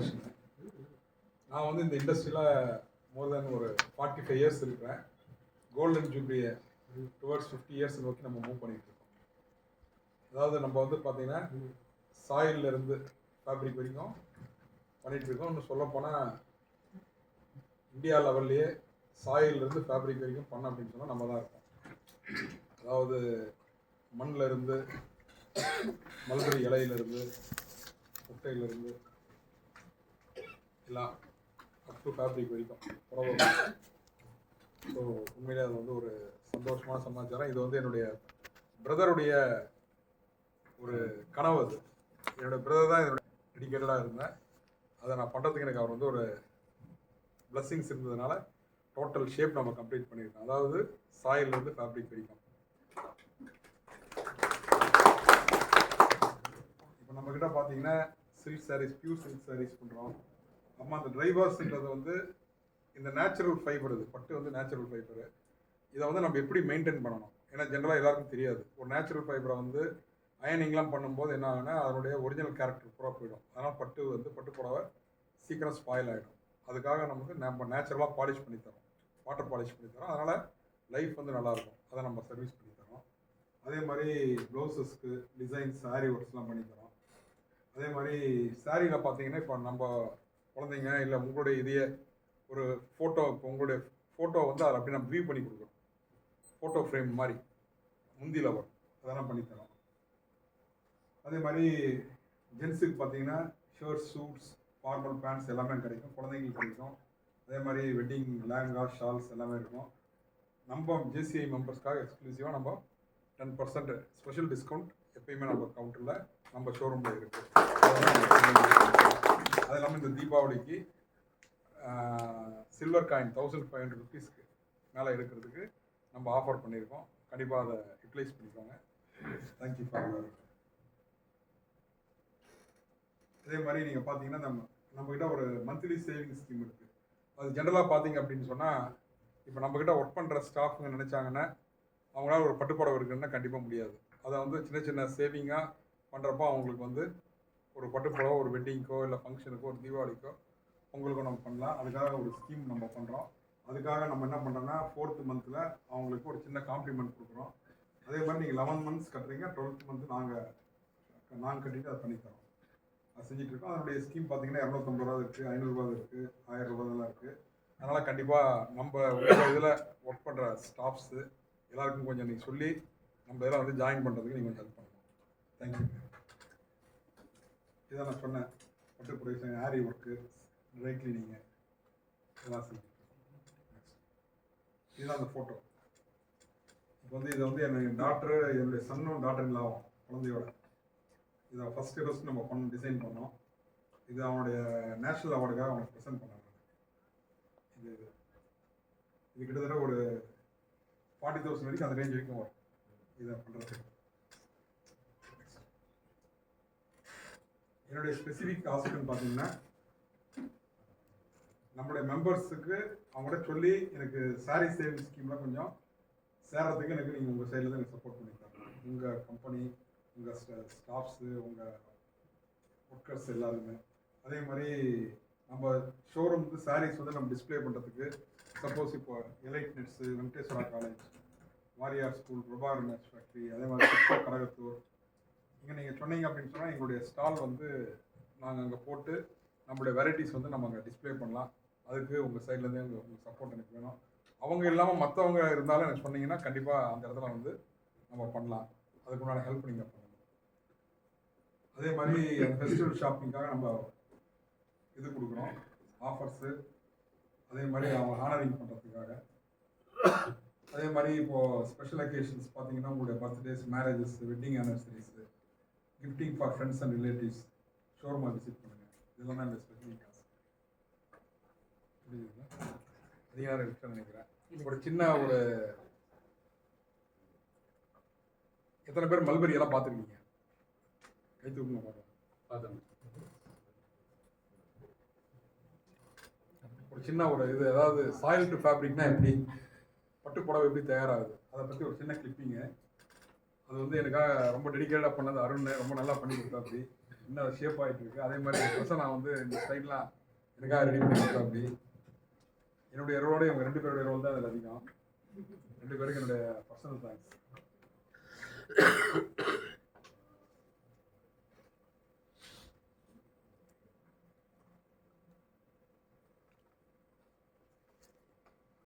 Introduction. நான் வந்து இந்த இண்டஸ்ட்ரியில் மோர் தென் ஒரு 45 இயர்ஸ் இருக்கிறேன். கோல்டன் ஜூப்ளியை டுவர்ட்ஸ் 50 இயர்ஸ் நோக்கி நம்ம மூவ் பண்ணிகிட்டு இருக்கோம். அதாவது நம்ம வந்து பார்த்தீங்கன்னா சாயிலிருந்து ஃபேப்ரிக் வரைக்கும் பண்ணிகிட்டு இருக்கோம். இன்னும் சொல்லப்போனால் இந்தியா லெவல்லையே சாயிலிருந்து ஃபேப்ரிக் வரைக்கும் பண்ண அப்படின்னு சொன்னால் நம்ம தான் இருக்கோம். அதாவது மண்ணில் இருந்து, மல்பெரி இலையிலிருந்து, முட்டையிலிருந்து எல்லாம் அப் டு ஃபேப்ரிக் வரைக்கும் புடவை. ஸோ உண்மையிலே அது வந்து ஒரு சந்தோஷமான சமாச்சாரம். இது வந்து என்னுடைய பிரதருடைய ஒரு கனவு. அது என்னோடய பிரதர் தான் என்னோட டெடிக்கேட்டடாக இருந்தேன். அதை நான் பண்ணுறதுக்கு எனக்கு அவர் வந்து ஒரு பிளஸ்ஸிங்ஸ் இருந்ததுனால டோட்டல் ஷேப் நம்ம கம்ப்ளீட் பண்ணியிருக்கோம். அதாவது சாயிலிருந்து ஃபேப்ரிக் வரைக்கும். இப்போ நம்மக்கிட்ட பார்த்தீங்கன்னா silk saris, pure silk saris பண்ணுறோம். நம்ம அந்த ட்ரைவர்ஸ்ன்றது வந்து இந்த நேச்சுரல் ஃபைபர், இது பட்டு வந்து நேச்சுரல் ஃபைபரு. இதை வந்து நம்ம எப்படி மெயின்டைன் பண்ணணும், ஏன்னா ஜென்ரலாக எல்லாருக்கும் தெரியாது. ஒரு நேச்சுரல் ஃபைபரை வந்து அயனிங்லாம் பண்ணும்போது என்ன ஆகுனா அதனுடைய ஒரிஜினல் கேரக்டர் பூரா போயிடும். அதனால் பட்டு வந்து பட்டு புடவை சீக்கிரம் ஸ்பாயில் ஆகிடும். அதுக்காக நமக்கு நம்ம நேச்சுரலாக பாலிஷ் பண்ணித்தரோம், வாட்டர் பாலிஷ் பண்ணித்தரோம். அதனால் லைஃப் வந்து நல்லாயிருக்கும். அதை நம்ம சர்வீஸ் பண்ணித்தரோம். அதே மாதிரி ப்ளவுஸஸ்க்கு டிசைன்ஸ், சாரீ ஒர்க்ஸ்லாம் பண்ணித்தரோம். அதே மாதிரி சாரியில் பார்த்தீங்கன்னா இப்போ நம்ம குழந்தைங்க இல்லை உங்களுடைய இதையே ஒரு ஃபோட்டோ, இப்போ உங்களுடைய ஃபோட்டோ வந்து அதை அப்படி நம்ம வியூ பண்ணி கொடுக்குறோம். ஃபோட்டோ ஃப்ரேம் மாதிரி முந்தியில் வரும், அதெல்லாம் பண்ணித்தரோம். அதே மாதிரி ஜென்ஸுக்கு பார்த்தீங்கன்னா ஷர்ட்ஸ், சூட்ஸ், ஃபார்மல் பேண்ட்ஸ் எல்லாமே கிடைக்கும். குழந்தைங்களுக்கு கிடைக்கும். அதே மாதிரி வெட்டிங் லேங்கா, ஷால்ஸ் எல்லாமே இருக்கும். நம்ம ஜேசிஐ மெம்பர்ஸ்க்காக எக்ஸ்க்ளூசிவாக நம்ம 10% ஸ்பெஷல் டிஸ்கவுண்ட் எப்பயுமே நம்ம கவுண்டரில் நம்ம ஷோரூமில் இருக்குது. அது இல்லாமல் இந்த தீபாவளிக்கு சில்வர் காயின் 1500 ருபீஸ்க்கு மேலே எடுக்கிறதுக்கு நம்ம ஆஃபர் பண்ணியிருக்கோம். கண்டிப்பாக அதை யூட்டிலைஸ் பண்ணிக்கோங்க. Thank you for your. அதே மாதிரி நீங்கள் பார்த்தீங்கன்னா நம்மக்கிட்ட ஒரு மந்த்லி சேவிங் ஸ்கீம் இருக்குது. அது ஜென்ரலாக பார்த்தீங்க அப்படின்னு சொன்னால், இப்போ நம்மக்கிட்ட ஒர்க் பண்ணுற ஸ்டாஃபுங்க நினச்சாங்கன்னா அவங்களால ஒரு பட்டுப்புடவை இருக்குன்னா கண்டிப்பாக முடியாது. அதை வந்து சின்ன சின்ன சேவிங்காக பண்ணுறப்போ அவங்களுக்கு வந்து ஒரு பட்டுப்புடவை ஒரு வெட்டிங்க்கோ இல்லை ஃபங்க்ஷனுக்கோ ஒரு தீபாவளிக்கோ உங்களுக்கும் நம்ம பண்ணலாம். அதுக்காக ஒரு ஸ்கீம் நம்ம பண்ணுறோம். அதுக்காக நம்ம என்ன பண்ணுறோன்னா 4th மந்தில் அவங்களுக்கு ஒரு சின்ன காம்ப்ளிமெண்ட் கொடுக்குறோம். அதே மாதிரி நீங்கள் 11 மந்த்ஸ் கட்டுறீங்க, 12th மந்த் நாங்கள் கட்டிட்டு அதை பண்ணித்தரோம். அது செஞ்சிட்ருக்கோம். அதனுடைய ஸ்கீம் பார்த்தீங்கன்னா 250 ரூபா இருக்குது, 500 ரூபா இருக்குது, 1000 ரூபாயெல்லாம் இருக்குது. அதனால் கண்டிப்பாக நம்ம இதில் ஒர்க் பண்ணுற ஸ்டாஃப்ஸு எல்லாருக்கும் கொஞ்சம் நீங்கள் சொல்லி நம்ம இதெல்லாம் வந்து ஜாயின் பண்ணுறதுக்கு நீங்கள் கொஞ்சம் ஹெல்ப் பண்ணணும். தேங்க்யூ. இதை நான் சொன்னேன், பட்டுப்புடவை, ஆரி ஒர்க்கு, ட்ரை கிளீனிங்கு இதெல்லாம் செஞ்சு. இதுதான் அந்த ஃபோட்டோ. இப்போ வந்து இதை வந்து என்னுடைய டாக்டரு, என்னுடைய சன்னும் டாக்டர் இல்லாவும் குழந்தையோட இதை ஃபஸ்ட்டு நம்ம டிசைன் பண்ணோம். இது அவனுடைய நேஷ்னல் அவார்டுக்காக அவனுக்கு ப்ரெசென்ட் பண்ணாங்க. இது கிட்டத்தட்ட ஒரு 40,000 வரைக்கும் அந்த ரேஞ்ச் வரைக்கும் வரும் இதை பண்ணுறதுக்கு. என்னுடைய ஸ்பெசிஃபிக் காஸ்ட்னு பார்த்தீங்கன்னா, நம்மளுடைய மெம்பர்ஸுக்கு அவங்கள்ட்ட சொல்லி எனக்கு சாரீ சேவிங் ஸ்கீமில் கொஞ்சம் சேர்றதுக்கு எனக்கு நீங்கள் உங்கள் சைடில் தான் எனக்கு சப்போர்ட் பண்ணிக்கலாம். உங்கள் கம்பெனி, உங்கள் ஸ்டாஃப்ஸு, உங்கள் ஒர்க்கர்ஸ் எல்லாருமே. அதே மாதிரி நம்ம ஷோரூமுக்கு சாரீஸ் வந்து நம்ம டிஸ்பிளே பண்ணுறதுக்கு, சப்போஸ் இப்போ elite nets, Venkateswara college, Variyar school, Prabhakar match factory, அதே மாதிரி கடகத்தூர், இங்கே நீங்கள் சொன்னீங்க அப்படின்னு சொன்னால் எங்களுடைய ஸ்டால் வந்து நாங்கள் அங்கே போட்டு நம்மளுடைய வெரைட்டிஸ் வந்து நம்ம அங்கே டிஸ்பிளே பண்ணலாம். அதுக்கு உங்கள் சைட்லேருந்து உங்கள் சப்போர்ட் எனக்கு வேணும். அவங்க இல்லாமல் மற்றவங்க இருந்தாலும் எனக்கு சொன்னீங்கன்னா கண்டிப்பாக அந்த இடத்துல வந்து நம்ம பண்ணலாம். அதுக்கு உண்டான ஹெல்ப் நீங்கள் பண்ணணும். அதே மாதிரி அந்த ஃபெஸ்டிவல் ஷாப்பிங்காக நம்ம இது கொடுக்குறோம், ஆஃபர்ஸு. அதே மாதிரி அவங்க ஹானரிங் பண்ணுறதுக்காக. அதே மாதிரி இப்போது ஸ்பெஷல் அக்கேஷன்ஸ் பார்த்தீங்கன்னா உங்களுடைய birthdays, marriages, wedding anniversaries, gifting for friends and relatives ஷோரூமாக விசிட் பண்ணுங்கள். இதெல்லாம் தான் இந்த ஸ்பெஷல் காசு. புரியுதுங்களா? அதிகாரம் இருக்குன்னு நினைக்கிறேன். ஒரு சின்ன ஒரு எத்தனை பேர் மல்பெரி எல்லாம் பார்த்துருக்கீங்க? கை தூக்குங்க பார்க்கலாம். ஒரு சின்ன ஒரு இது, அதாவது சாயில் டு ஃபேப்ரிக்னா எப்படி, பட்டு புடவை எப்படி தயாராகுது, அதை பற்றி ஒரு சின்ன கிளிப்பிங்கு. அது வந்து எனக்காக ரொம்ப டெடிக்கேட்டாக பண்ணது அருண், ரொம்ப நல்லா பண்ணி கொடுத்தா. அப்படி இன்னும் ஷேப் ஆகிட்டு இருக்கு. அதே மாதிரி ட்ரெஸ்ஸை நான் வந்து இந்த ஸ்டைல்லாம் எனக்காக ரெடி பண்ணி கொடுத்தேன். அப்படி என்னுடைய ரோலோட இவங்க 2 பேருடைய ரோல் தான் அதில் அதிகம். 2 பேருக்கு என்னுடைய பர்சனல் தேங்க்ஸ்.